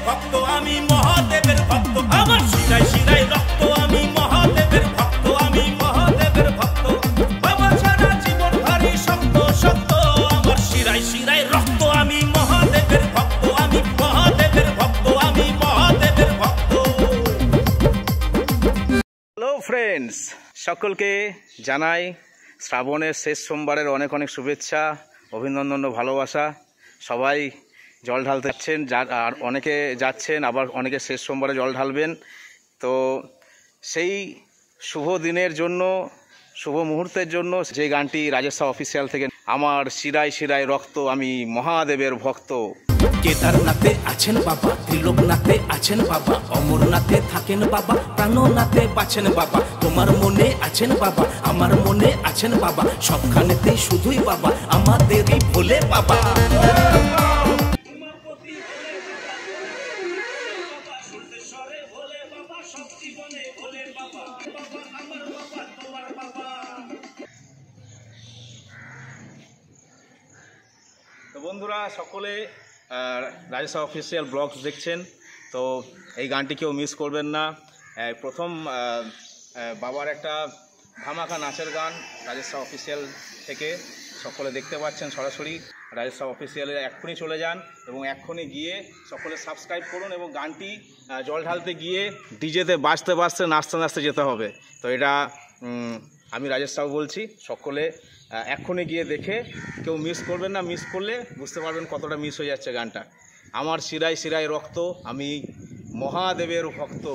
ভক্ত, আমি মহাদেবের ভক্ত, আমার শিরায় শিরায় রক্ত, আমি মহাদেবের ভক্ত, আমি মহাদেবের ভক্ত, বাবা ছাড়া জীবন ভারী শক্ত শক্ত, আমার শিরায় শিরায় রক্ত, আমি মহাদেবের ভক্ত, আমি মহাদেবের ভক্ত, আমি মহাদেবের ভক্ত। হ্যালো ফ্রেন্ডস, সকলকে জানাই শ্রাবণের শেষ সোমবারের অনেক অনেক শুভেচ্ছা, অভিনন্দন ও ভালোবাসা। সবাই জল ঢালতে যাচ্ছেন, আর অনেকে যাচ্ছেন, আবার অনেকে শেষ সোমবারে জল ঢালবেন। তো সেই শুভ দিনের জন্য, শুভ মুহূর্তের জন্য যে গানটি রাজেশ সাহা অফিসিয়াল থেকে, আমার শিরায় শিরায় রক্ত, আমি মহাদেবের ভক্ত। কেদারনাথে আছেন বাবা, ত্রিলোকনাথে আছেন বাবা, অমরনাথে থাকেন বাবা, প্রাণনাথে বাঁচেন বাবা, তোমার মনে আছেন বাবা, আমার মনে আছেন বাবা, সবখানেতে শুধুই বাবা, আমাদেরই ভোলে বাবা। তো বন্ধুরা, সকলে রাজেশ সাহা অফিসিয়াল ব্লগস দেখছেন, তো এই গানটি কেউ মিস করবেন না। প্রথম বাবার একটা ধামাকা নাচের গান রাজেশ সাহা অফিসিয়াল থেকে সকলে দেখতে পাচ্ছেন সরাসরি। রাজেশ সাহা অফিসিয়ালে এক্ষুনি চলে যান এবং এক্ষুনি গিয়ে সকলে সাবস্ক্রাইব করুন, এবং গানটি জল ঢালতে গিয়ে ডিজেতে বাজতে বাজতে নাচতে নাচতে যেতে হবে। তো এটা আমি রাজেশ সাহা বলছি, সকলে এক্ষুনি গিয়ে দেখে কেউ মিস করবেন না। মিস করলে বুঝতে পারবেন কতটা মিস হয়ে যাচ্ছে গানটা। আমার শিরায় শিরায় রক্ত, আমি মহাদেবের ভক্ত।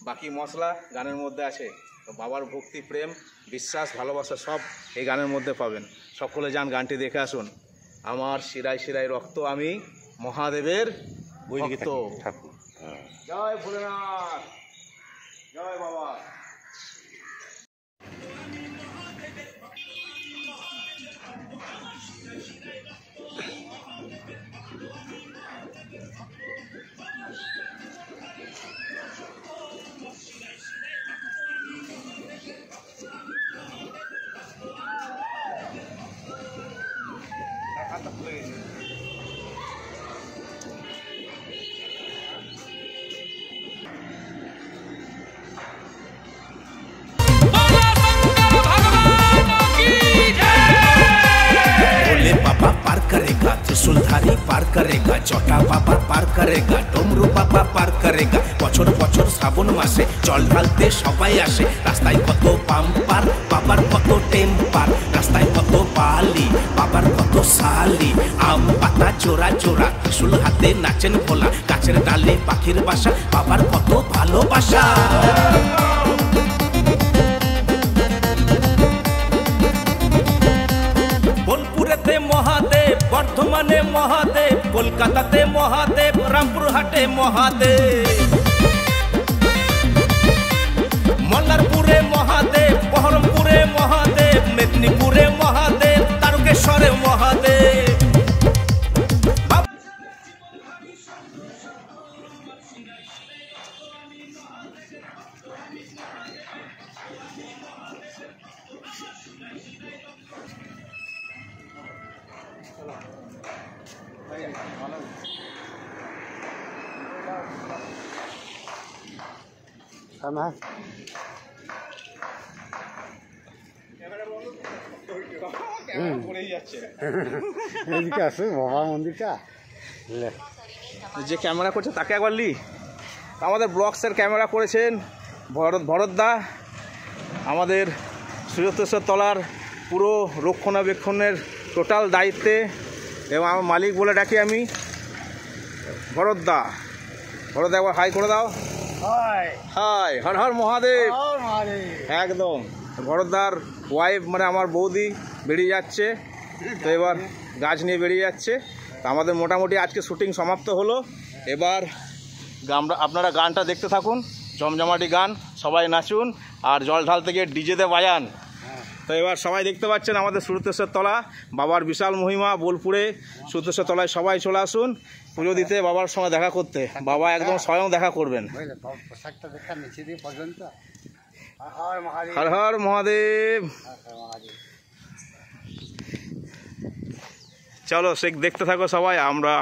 বাকি মশলা গানের মধ্যে আছে। তো বাবার ভক্তি, প্রেম, বিশ্বাস, ভালোবাসা সব এই গানের মধ্যে পাবেন। সকলে যান, গানটি দেখে আসুন। আমার শিরায় শিরায় রক্ত, আমি মহাদেবের ভক্ত। জয় ভোলেনাথ, জয় বাবা। पार करेगा, त्रिशूलधारी पार करेगा, जटा बाबा पार करेगा, डमरू बाबा पार करेगा, बछर बछर श्रावण मासे जल ढालते सबाई आसे, रास्ताय कत पाम्पार बाबार कत टेम्पार, रास्ताय कत बाली बाबार कत साली, आम पाता चोरा चोरा त्रिशूल हाते नाचेन भोला, गाछेर डाले पाखिर बासा बाबार कत भालोबासा। बोलपुरेते महादेव, बर्धमाने महादेव, कलकाताते महादेव, रामपुरहाटे महादेव, मल्लारपुरे महादेव, बहरमपुरे महादेव, मेदिनीपुरे महादेव, तारकेश्वरे महादेव। যে ক্যামেরা করছে তাকে একবার লি। আমাদের ব্লগসের ক্যামেরা করেছেন ভরতদা, আমাদের সুরতেশ্বর তলার পুরো রক্ষণাবেক্ষণের টোটাল দায়িত্বে, এবং আমার মালিক বলে ডাকি আমি ভরতদা। ভরত একবার হাই করে দাও। হাই, হর হর মহাদেব। একদম ভরতদার ওয়াইফ মানে আমার বৌদি বেরিয়ে যাচ্ছে, তো এবার গাছ নিয়ে বেরিয়ে যাচ্ছে। তো আমাদের মোটামুটি আজকে শুটিং সমাপ্ত হলো। এবার আপনারা গানটা দেখতে থাকুন, জমজমাটি গান, সবাই নাচুন আর জল ঢালতে গিয়ে ডিজেতে বাজান। তো এবার সবাই দেখতে পাচ্ছেন আমাদের সুরতেশ্বর তলা, বাবার বিশাল মহিমা। বোলপুরে সুরতেশ্বর তলায় সবাই চলে আসুন পুজো দিতে, বাবার সঙ্গে দেখা করতে। বাবা একদম স্বয়ং দেখা করবেন। হর হর মহাদেব। চলো সে দেখতে থাকো সবাই।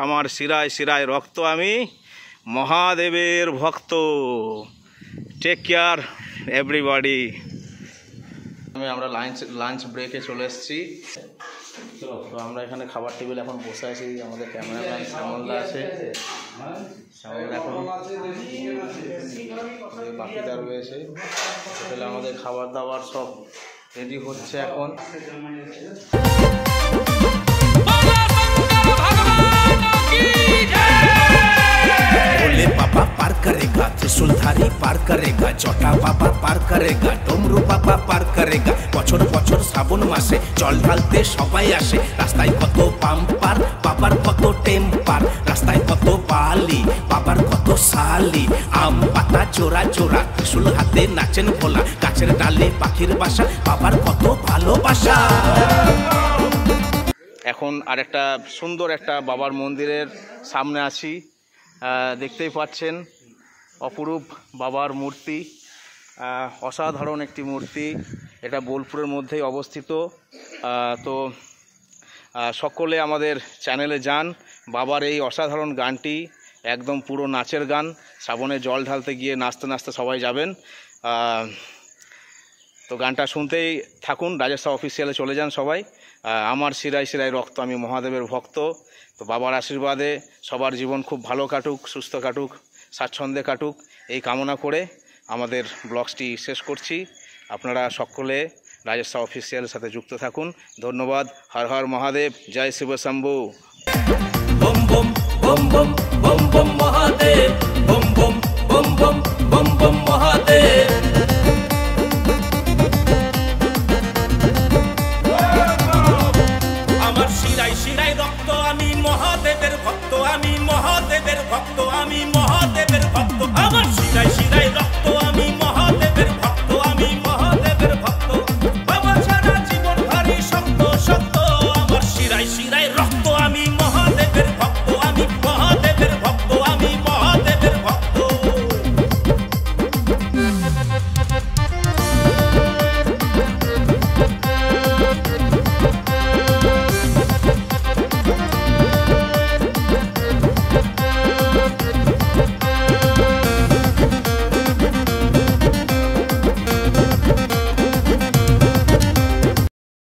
আমার শিরায় শিরায় রক্ত, আমি মহাদেবের ভক্ত। Take care everybody. আমরা লাঞ্চ ব্রেকে চলে এসেছি। তো আমরা এখানে খাবার টেবিলে এখন বসে আছি। আমাদের ক্যামেরাম্যান শ্যামলদা আছে, শ্যামলদা এখন বাকিদার রয়েছে। হোটেলে আমাদের খাবার দাবার সব রেডি হচ্ছে এখন। भोले बाबा पार करेगा, त्रिशूलधारी पार करेगा, जटा बाबा पार करेगा, डमरू बाबा पार करेगा। বছর বছর শ্রাবণ মাসে জল ঢালতে সবাই আসে। রাস্তায় কত পাম্পার, বাবার কত টেম্পার। রাস্তায় কত বালি, বাবার কত শালি। আম পাতা জোড়া জোড়া, ত্রিশূল হাতে নাচেন ভোলা। গাছের ডালে পাখির বাসা, বাবার কত ভালোবাসা। এখন আরেকটা সুন্দর একটা বাবার মন্দিরের সামনে আছি। দেখতেই পাচ্ছেন অপরূপ বাবার মূর্তি, অসাধারণ একটি মূর্তি। এটা বোলপুরের মধ্যেই অবস্থিত। তো সকলে আমাদের চ্যানেলে যান। বাবার এই অসাধারণ গানটি একদম পুরো নাচের গান। শ্রাবণে জল ঢালতে গিয়ে নাচতে নাচতে সবাই যাবেন। তো গানটা শুনতেই থাকুন। রাজেশা অফিসিয়ালে চলে যান সবাই। আমার শিরায় শিরায় রক্ত, আমি মহাদেবের ভক্ত। তো বাবার আশীর্বাদে সবার জীবন খুব ভালো কাটুক, সুস্থ কাটুক, স্বাচ্ছন্দ্যে কাটুক, এই কামনা করে আমাদের ব্লগসটি শেষ করছি। আপনারা সকলে রাজেশা অফিসিয়ালের সাথে যুক্ত থাকুন। ধন্যবাদ। হর হর মহাদেব, জয় শিব শম্ভু। বম বম বম বম বম বম মহাদেব, বম বম বম বম বম বম মহাদেব।